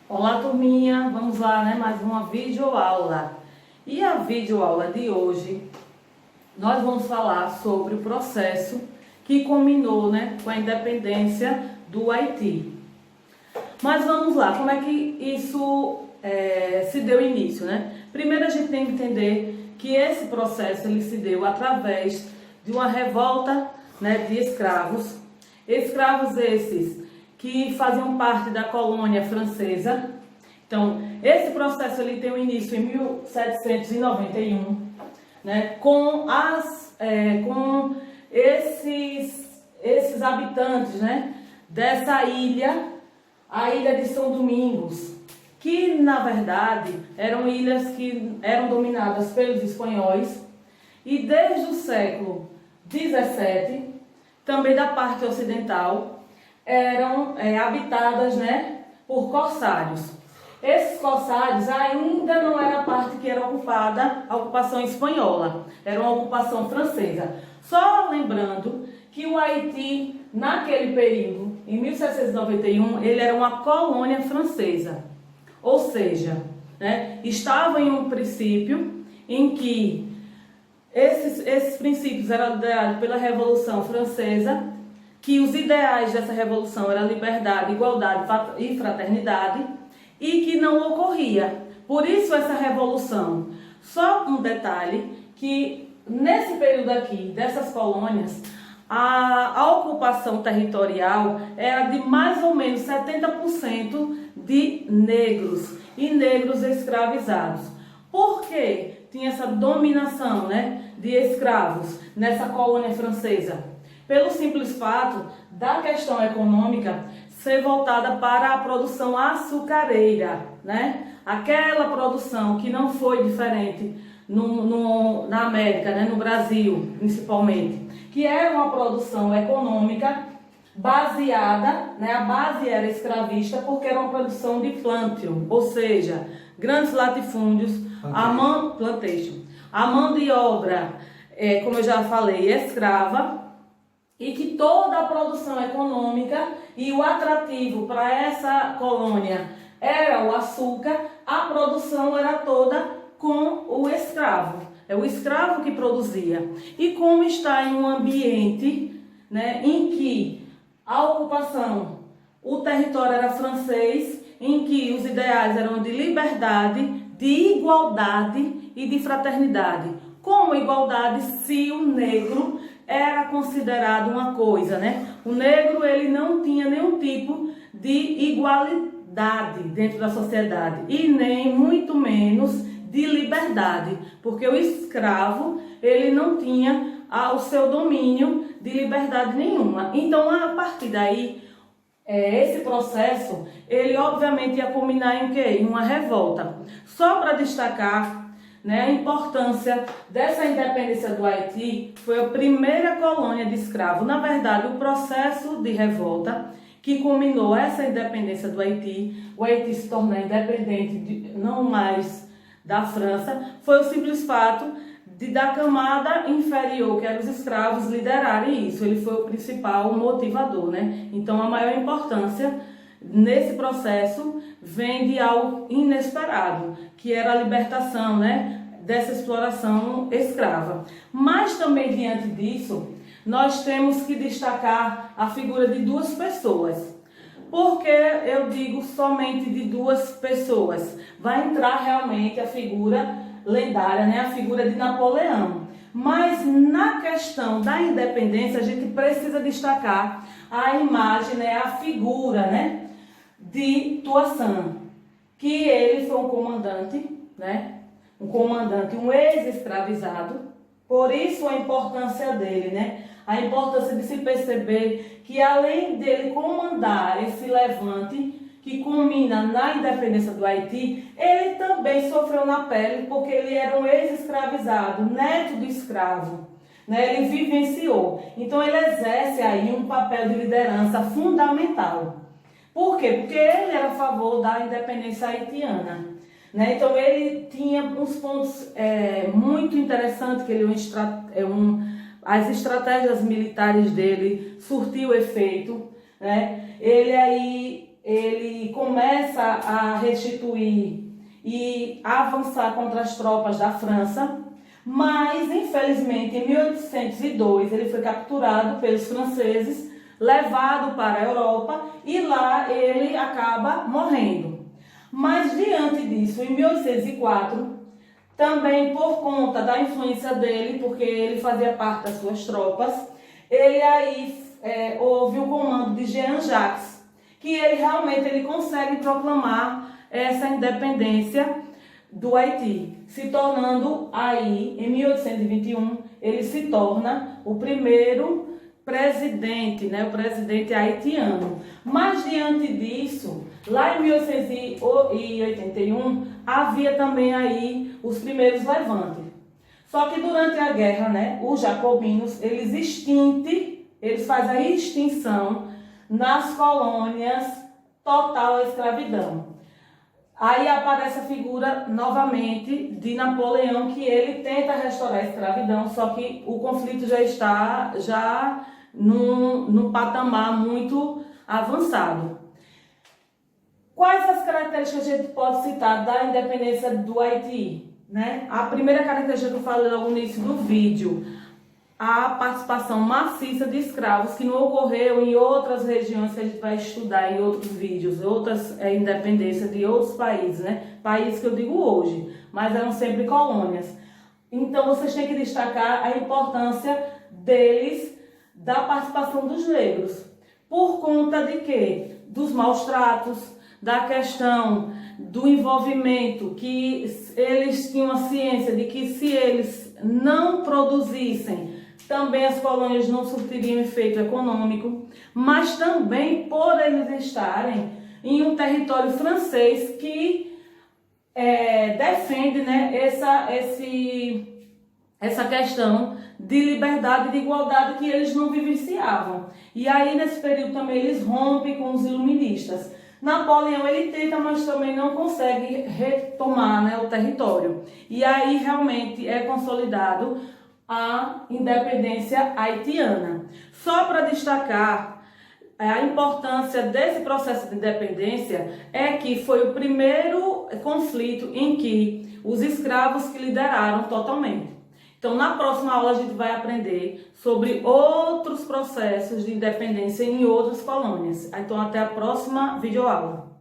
Olá, turminha! Vamos lá, né? Mais uma videoaula. E a videoaula de hoje, nós vamos falar sobre o processo que culminou, né, com a independência do Haiti. Mas vamos lá, como é que isso se deu início, né? Primeiro a gente tem que entender que esse processo ele se deu através de uma revolta, né, de escravos. Escravos esses que faziam parte da colônia francesa. Então, esse processo ele tem um início em 1791, né, com esses habitantes, né, dessa ilha, a ilha de São Domingos, que na verdade eram ilhas que eram dominadas pelos espanhóis, e desde o século XVII, também da parte ocidental, eram habitadas, né, por corsários. Esses corsários ainda não era a parte que era ocupada, a ocupação espanhola, era uma ocupação francesa. Só lembrando que o Haiti, naquele período, em 1791, ele era uma colônia francesa. Ou seja, né, estava em um princípio em que esses princípios eram liderados pela Revolução Francesa, que os ideais dessa revolução eram liberdade, igualdade e fraternidade, e que não ocorria. Por isso essa revolução. Só um detalhe, que nesse período aqui, dessas colônias, a ocupação territorial era de mais ou menos 70% de negros e negros escravizados. Por quê? Tinha essa dominação, né, de escravos nessa colônia francesa. Pelo simples fato da questão econômica ser voltada para a produção açucareira, né? Aquela produção que não foi diferente na América, né? No Brasil, principalmente, que era uma produção econômica baseada, né? A base era escravista, porque era uma produção de plantio, ou seja, grandes latifúndios, a mão de obra, como eu já falei, escrava, e que toda a produção econômica e o atrativo para essa colônia era o açúcar, a produção era toda com o escravo. É o escravo que produzia. E como está em um ambiente, né, em que a ocupação, o território era francês, em que os ideais eram de liberdade, de igualdade e de fraternidade. Como igualdade se o negro era considerado uma coisa, né? O negro, ele não tinha nenhum tipo de igualdade dentro da sociedade e nem muito menos de liberdade, porque o escravo, ele não tinha o seu domínio de liberdade nenhuma. Então, a partir daí, esse processo, ele obviamente ia culminar em quê? Em uma revolta. Só para destacar, né, a importância dessa independência do Haiti, foi a primeira colônia de escravos. Na verdade, o processo de revolta que culminou essa independência do Haiti, o Haiti se tornar independente não mais da França, foi o simples fato da camada inferior, que eram os escravos, liderarem isso. Ele foi o principal motivador, né? Então, a maior importância nesse processo vem de algo inesperado, que era a libertação, né, dessa exploração escrava. Mas também diante disso, nós temos que destacar a figura de duas pessoas. Por que eu digo somente de duas pessoas? Vai entrar realmente a figura lendária, né, a figura de Napoleão. Mas na questão da independência, a gente precisa destacar a imagem, né, a figura, né, de Toussaint, que ele foi um comandante, né? Um ex-escravizado. Por isso a importância dele, né? A importância de se perceber que além dele comandar esse levante que culmina na independência do Haiti, ele também sofreu na pele, porque ele era um ex-escravizado, neto do escravo, né? Ele vivenciou. Então ele exerce aí um papel de liderança fundamental. Por quê? Porque ele era a favor da independência haitiana, né? Então ele tinha uns pontos muito interessantes, que ele as estratégias militares dele surtiu efeito, né? Ele começa a restituir e avançar contra as tropas da França, mas infelizmente em 1802 ele foi capturado pelos franceses, levado para a Europa e lá ele acaba morrendo. Mas diante disso, em 1804, também por conta da influência dele, porque ele fazia parte das suas tropas, ele aí houve o comando de Jean Jacques, que ele consegue proclamar essa independência do Haiti, se tornando aí, em 1821, ele se torna o primeiro presidente, o presidente haitiano. Mas diante disso, lá em 1881, havia também aí os primeiros levantes. Só que durante a guerra, os jacobinos, eles fazem a extinção nas colônias, total escravidão. Aí aparece a figura novamente de Napoleão, que ele tenta restaurar a escravidão, só que o conflito já está num patamar muito avançado. Quais as características que a gente pode citar da independência do Haiti? A primeira característica que eu falei logo no início do vídeo, a participação maciça de escravos, que não ocorreu em outras regiões que a gente vai estudar em outros vídeos, outras independências de outros países, países que eu digo hoje, mas eram sempre colônias. Então vocês têm que destacar a importância deles, da participação dos negros. Por conta de quê? Dos maus tratos, da questão do envolvimento, que eles tinham a ciência de que se eles não produzissem, também as colônias não surtiriam efeito econômico, mas também por eles estarem em um território francês que defende essa questão de liberdade e de igualdade que eles não vivenciavam. E aí nesse período também eles rompem com os iluministas. Napoleão ele tenta, mas também não consegue retomar o território. E aí realmente é consolidado a independência haitiana. Só para destacar a importância desse processo de independência, é que foi o primeiro conflito em que os escravos que lideraram totalmente. Então, na próxima aula a gente vai aprender sobre outros processos de independência em outras colônias. Então, até a próxima videoaula.